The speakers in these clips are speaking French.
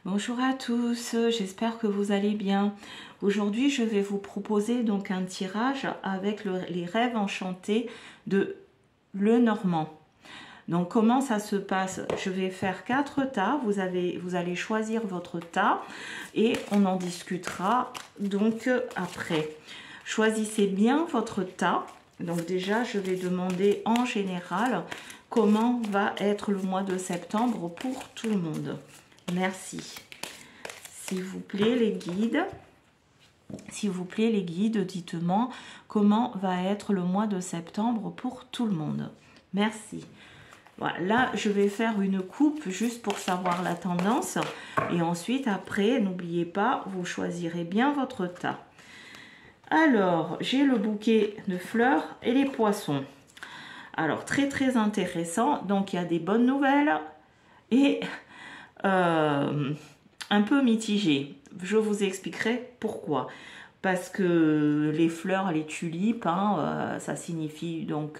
Bonjour à tous, j'espère que vous allez bien. Aujourd'hui, je vais vous proposer donc un tirage avec les rêves enchantés de Lenormand. Donc comment ça se passe? Je vais faire 4 tas, vous allez choisir votre tas et on en discutera donc après. Choisissez bien votre tas. Donc déjà, je vais demander en général comment va être le mois de septembre pour tout le monde. Merci. S'il vous plaît, les guides. S'il vous plaît, les guides, dites-moi comment va être le mois de septembre pour tout le monde. Merci. Voilà, là, je vais faire une coupe juste pour savoir la tendance. Et ensuite, après, n'oubliez pas, vous choisirez bien votre tas. Alors, j'ai le bouquet de fleurs et les poissons. Alors, très, très intéressant. Donc, il y a des bonnes nouvelles et un peu mitigées. Je vous expliquerai pourquoi. Parce que les fleurs, les tulipes, ça signifie donc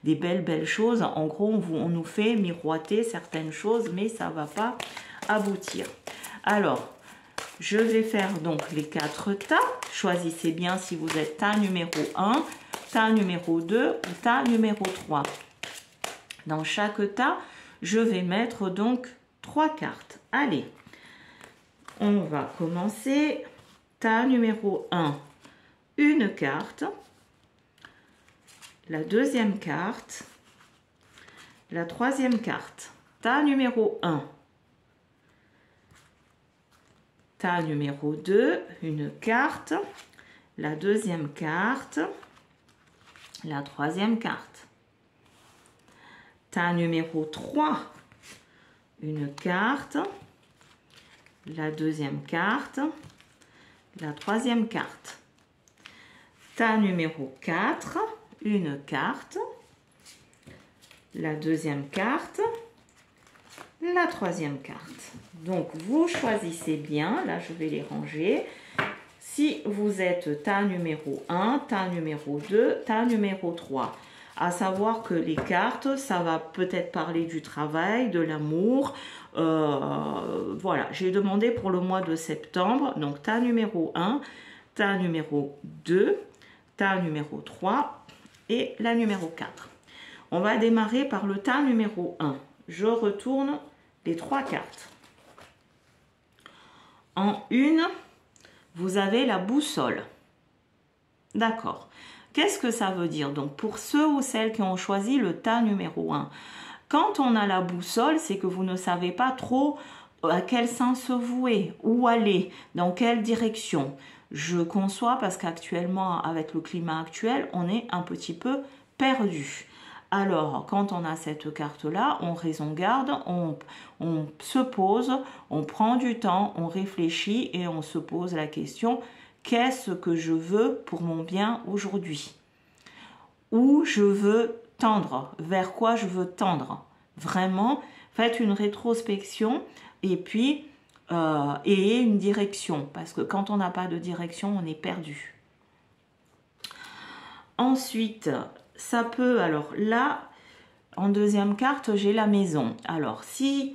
des belles choses. En gros, on nous fait miroiter certaines choses, mais ça ne va pas aboutir. Alors, je vais faire donc les 4 tas. Choisissez bien si vous êtes tas numéro 1, tas numéro 2 ou tas numéro 3. Dans chaque tas, je vais mettre donc 3 cartes. Allez, on va commencer. Tas numéro 1, une carte, la deuxième carte, la troisième carte. Tas numéro 1, tas numéro 2, une carte, la deuxième carte, la troisième carte. Tas numéro 3, une carte, la deuxième carte, la troisième carte. Tas numéro 4, une carte, la deuxième carte, la troisième carte. Donc vous choisissez bien, là je vais les ranger. Si vous êtes tas numéro 1, tas numéro 2, tas numéro 3. À savoir que les cartes, ça va peut-être parler du travail, de l'amour. Voilà, j'ai demandé pour le mois de septembre. Donc, tas numéro 1, tas numéro 2, tas numéro 3 et la numéro 4. On va démarrer par le tas numéro 1. Je retourne les 3 cartes. En une, vous avez la boussole. D'accord. Qu'est-ce que ça veut dire? Donc, pour ceux ou celles qui ont choisi le tas numéro 1, quand on a la boussole, c'est que vous ne savez pas trop à quel sens se vouer, où aller, dans quelle direction. Je conçois parce qu'actuellement, avec le climat actuel, on est un petit peu perdu. Alors, quand on a cette carte-là, on raison garde, on se pose, on prend du temps, on réfléchit et on se pose la question: qu'est-ce que je veux pour mon bien aujourd'hui? Où je veux tendre? Vers quoi je veux tendre? Vraiment, faites une rétrospection et puis ayez une direction. Parce que quand on n'a pas de direction, on est perdu. Ensuite, ça peut... Alors là, en deuxième carte, j'ai la maison. Alors, si...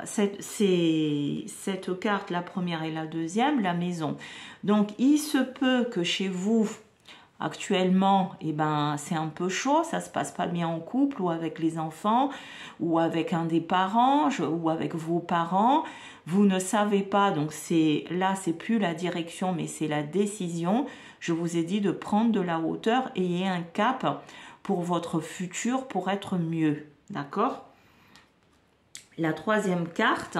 cette carte, la première et la deuxième, la maison. Donc, il se peut que chez vous, actuellement, eh ben, c'est un peu chaud, ça se passe pas bien en couple ou avec les enfants ou avec un des parents ou avec vos parents. Vous ne savez pas, donc là, c'est plus la direction, mais c'est la décision. Je vous ai dit de prendre de la hauteur et ayez un cap pour votre futur, pour être mieux. D'accord ? La troisième carte,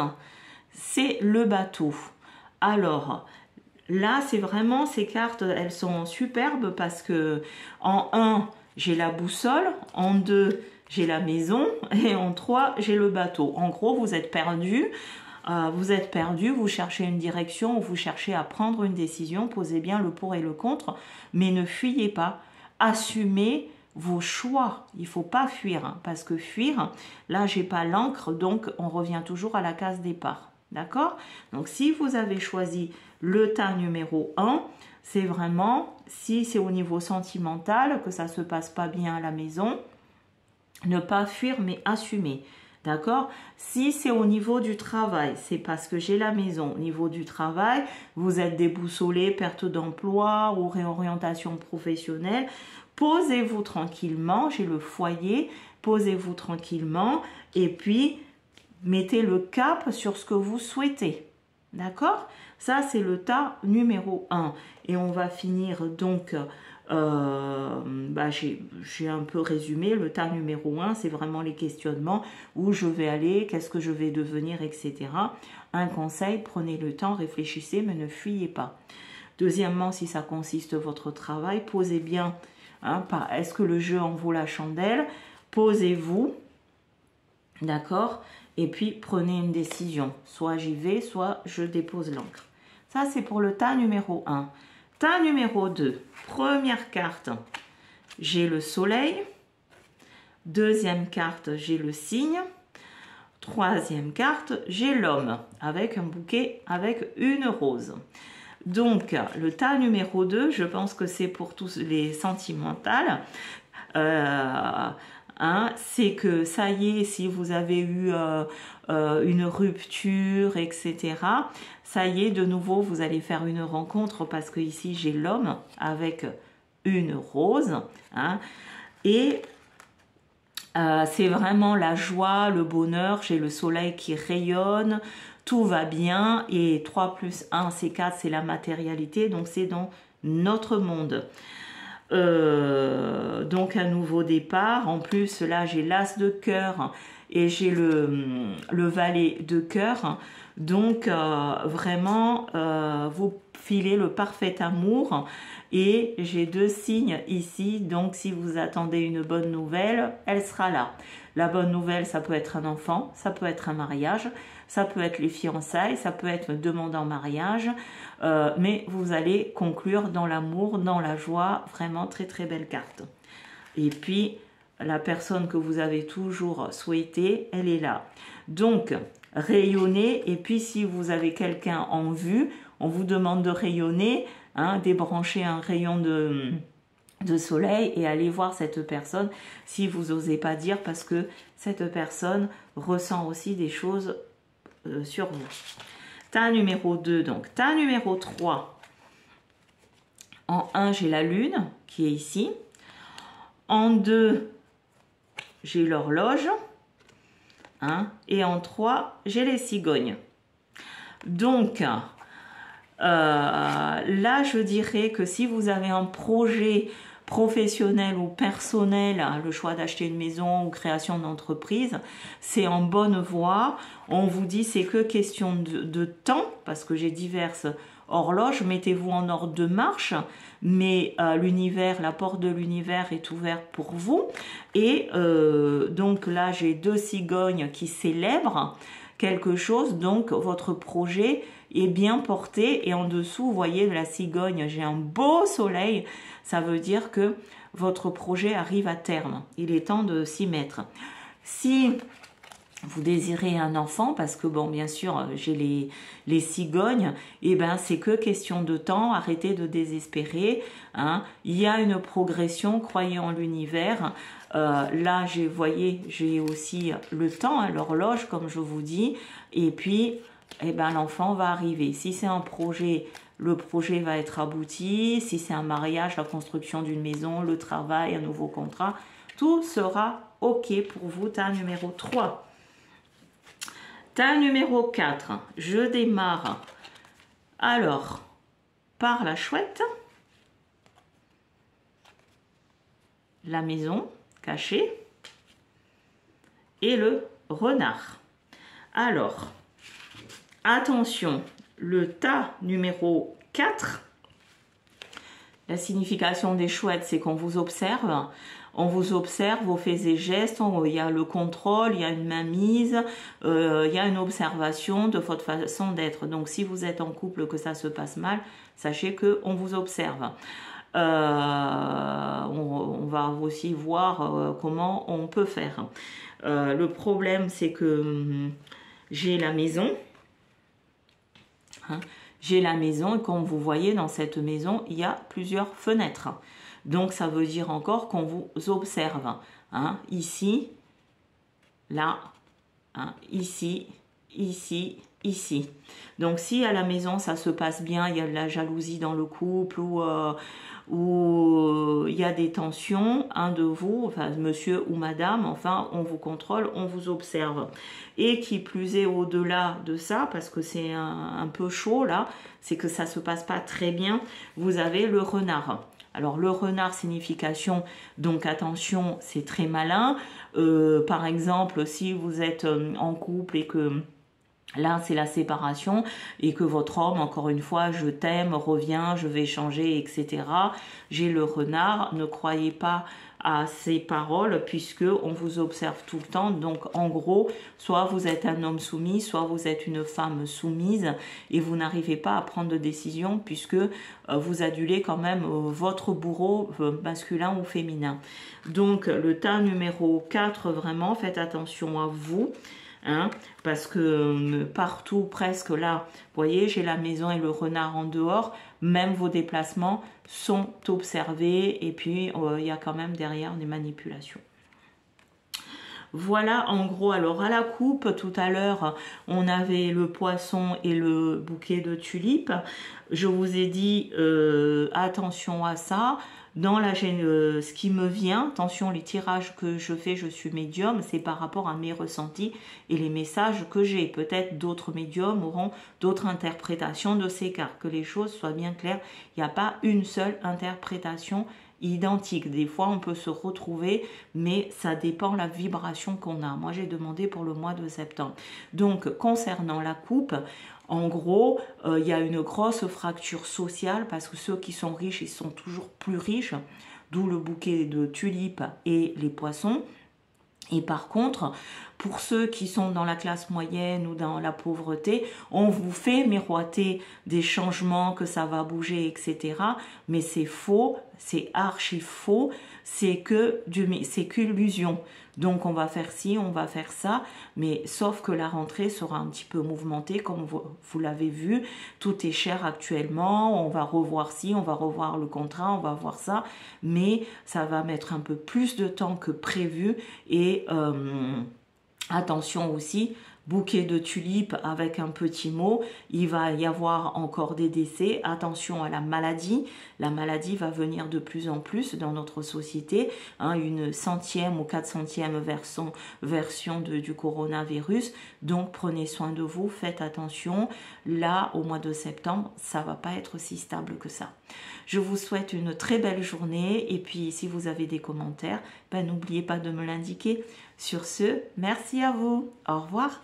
c'est le bateau. Alors, là, c'est vraiment ces cartes, elles sont superbes parce que en 1, j'ai la boussole, en 2, j'ai la maison et en 3, j'ai le bateau. En gros, vous êtes perdu. Vous cherchez une direction, vous cherchez à prendre une décision, posez bien le pour et le contre, mais ne fuyez pas. Assumez vos choix. Il ne faut pas fuir, parce que fuir, là, j'ai pas l'encre, donc on revient toujours à la case départ. D'accord? Donc, si vous avez choisi le tas numéro 1, c'est vraiment, si c'est au niveau sentimental, que ça ne se passe pas bien à la maison, ne pas fuir, mais assumer. D'accord? Si c'est au niveau du travail, c'est parce que j'ai la maison. Au niveau du travail, vous êtes déboussolé, perte d'emploi ou réorientation professionnelle. Posez-vous tranquillement, j'ai le foyer, posez-vous tranquillement et puis mettez le cap sur ce que vous souhaitez. D'accord? Ça, c'est le tas numéro 1. Et on va finir donc... j'ai un peu résumé. Le tas numéro 1, c'est vraiment les questionnements, où je vais aller, qu'est-ce que je vais devenir, etc. Un conseil, prenez le temps, réfléchissez, mais ne fuyez pas. Deuxièmement, si ça consiste votre travail, posez bien, hein, est-ce que le jeu en vaut la chandelle? Posez-vous, d'accord? Et puis prenez une décision, soit j'y vais, soit je dépose l'encre. Ça, c'est pour le tas numéro 1. Tas numéro 2, première carte, j'ai le soleil. Deuxième carte, j'ai le cygne. Troisième carte, j'ai l'homme avec un bouquet, avec une rose. Donc, le tas numéro 2, je pense que c'est pour tous les sentimentales. C'est que ça y est, si vous avez eu une rupture, etc., ça y est, de nouveau, vous allez faire une rencontre parce que ici, j'ai l'homme avec une rose. Hein, et c'est vraiment la joie, le bonheur. J'ai le soleil qui rayonne, tout va bien. Et 3 plus 1, c'est 4, c'est la matérialité. Donc, c'est dans notre monde. Donc, un nouveau départ. En plus, là, j'ai l'as de cœur et j'ai le valet de cœur. Donc, vraiment, vous filez le parfait amour. Et j'ai 2 signes ici, donc si vous attendez une bonne nouvelle, elle sera là. La bonne nouvelle, ça peut être un enfant, ça peut être un mariage, ça peut être les fiançailles, ça peut être une demande en mariage, mais vous allez conclure dans l'amour, dans la joie, vraiment très très belle carte. Et puis, la personne que vous avez toujours souhaitée, elle est là. Donc, rayonnez, et puis si vous avez quelqu'un en vue, on vous demande de rayonner, hein, débranchez un rayon de soleil et allez voir cette personne si vous n'osez pas dire, parce que cette personne ressent aussi des choses sur vous. Tas numéro 2, donc tas numéro 3. En 1, j'ai la lune qui est ici. En 2, j'ai l'horloge. Hein, et en 3, j'ai les cigognes. Donc, là, je dirais que si vous avez un projet professionnel ou personnel, hein, le choix d'acheter une maison ou création d'entreprise, c'est en bonne voie. On vous dit c'est que question de temps, parce que j'ai diverses horloges. Mettez-vous en ordre de marche, mais l'univers, la porte de l'univers est ouverte pour vous. Et donc là, j'ai 2 cigognes qui célèbrent quelque chose, donc votre projet est bien porté. Et en dessous, vous voyez la cigogne, j'ai un beau soleil, ça veut dire que votre projet arrive à terme, il est temps de s'y mettre. Si vous désirez un enfant, parce que bon, bien sûr, j'ai les cigognes, et ben c'est que question de temps, arrêtez de désespérer, hein. Il y a une progression, croyez en l'univers. Là, voyez, j'ai aussi le temps, hein, l'horloge, comme je vous dis, et puis, eh ben, l'enfant va arriver. Si c'est un projet, le projet va être abouti. Si c'est un mariage, la construction d'une maison, le travail, un nouveau contrat, tout sera OK pour vous. Tas numéro 3. Tas numéro 4, je démarre alors par la chouette, la maison cachée et le renard. Alors, attention, le tas numéro 4, la signification des chouettes, c'est qu'on vous observe. On vous observe, vos faits et gestes, il y a le contrôle, il y a une mainmise, il y a une observation de votre façon d'être. Donc, si vous êtes en couple, que ça se passe mal, sachez qu'on vous observe. On va aussi voir comment on peut faire. Le problème, c'est que j'ai la maison. Hein, j'ai la maison et comme vous voyez, dans cette maison, il y a plusieurs fenêtres. Donc, ça veut dire encore qu'on vous observe. Hein, ici, là hein, ici, ici, ici. Donc si à la maison ça se passe bien, il y a de la jalousie dans le couple ou il y a des tensions, un de vous, enfin monsieur ou madame, enfin on vous contrôle, on vous observe. Et qui plus est au-delà de ça, parce que c'est un peu chaud là, c'est que ça se passe pas très bien, vous avez le renard. Alors le renard, signification, donc attention, c'est très malin. Par exemple, si vous êtes en couple et que là, c'est la séparation et que votre homme, encore une fois, je t'aime, reviens, je vais changer, etc. J'ai le renard, ne croyez pas à ces paroles puisque on vous observe tout le temps. Donc, en gros, soit vous êtes un homme soumis, soit vous êtes une femme soumise et vous n'arrivez pas à prendre de décision puisque vous adulez quand même votre bourreau masculin ou féminin. Donc, le tas numéro 4, vraiment, faites attention à vous. Hein, parce que partout, presque là, vous voyez, j'ai la maison et le renard en dehors, même vos déplacements sont observés et puis il y a quand même derrière des manipulations. Voilà en gros, alors à la coupe, tout à l'heure, on avait le poisson et le bouquet de tulipes. Je vous ai dit attention à ça. Dans ce qui me vient, attention, les tirages que je fais, je suis médium, c'est par rapport à mes ressentis et les messages que j'ai. Peut-être d'autres médiums auront d'autres interprétations de ces cartes. Que les choses soient bien claires, il n'y a pas une seule interprétation identique. Des fois, on peut se retrouver, mais ça dépend de la vibration qu'on a. Moi, j'ai demandé pour le mois de septembre. Donc, concernant la coupe, en gros, il y a une grosse fracture sociale parce que ceux qui sont riches, ils sont toujours plus riches, d'où le bouquet de tulipes et les poissons. Et par contre, pour ceux qui sont dans la classe moyenne ou dans la pauvreté, on vous fait miroiter des changements, que ça va bouger, etc. Mais c'est faux, c'est archi faux, c'est qu'illusion. Donc on va faire ci, on va faire ça, mais sauf que la rentrée sera un petit peu mouvementée, comme vous l'avez vu, tout est cher actuellement, on va revoir ci, on va revoir le contrat, on va voir ça, mais ça va mettre un peu plus de temps que prévu et attention aussi, bouquet de tulipes avec un petit mot, il va y avoir encore des décès, attention à la maladie va venir de plus en plus dans notre société, hein, une 100e ou 400e version du coronavirus, donc prenez soin de vous, faites attention, là au mois de septembre, ça va pas être si stable que ça. Je vous souhaite une très belle journée et puis si vous avez des commentaires, ben, n'oubliez pas de me l'indiquer. Sur ce, merci à vous, au revoir.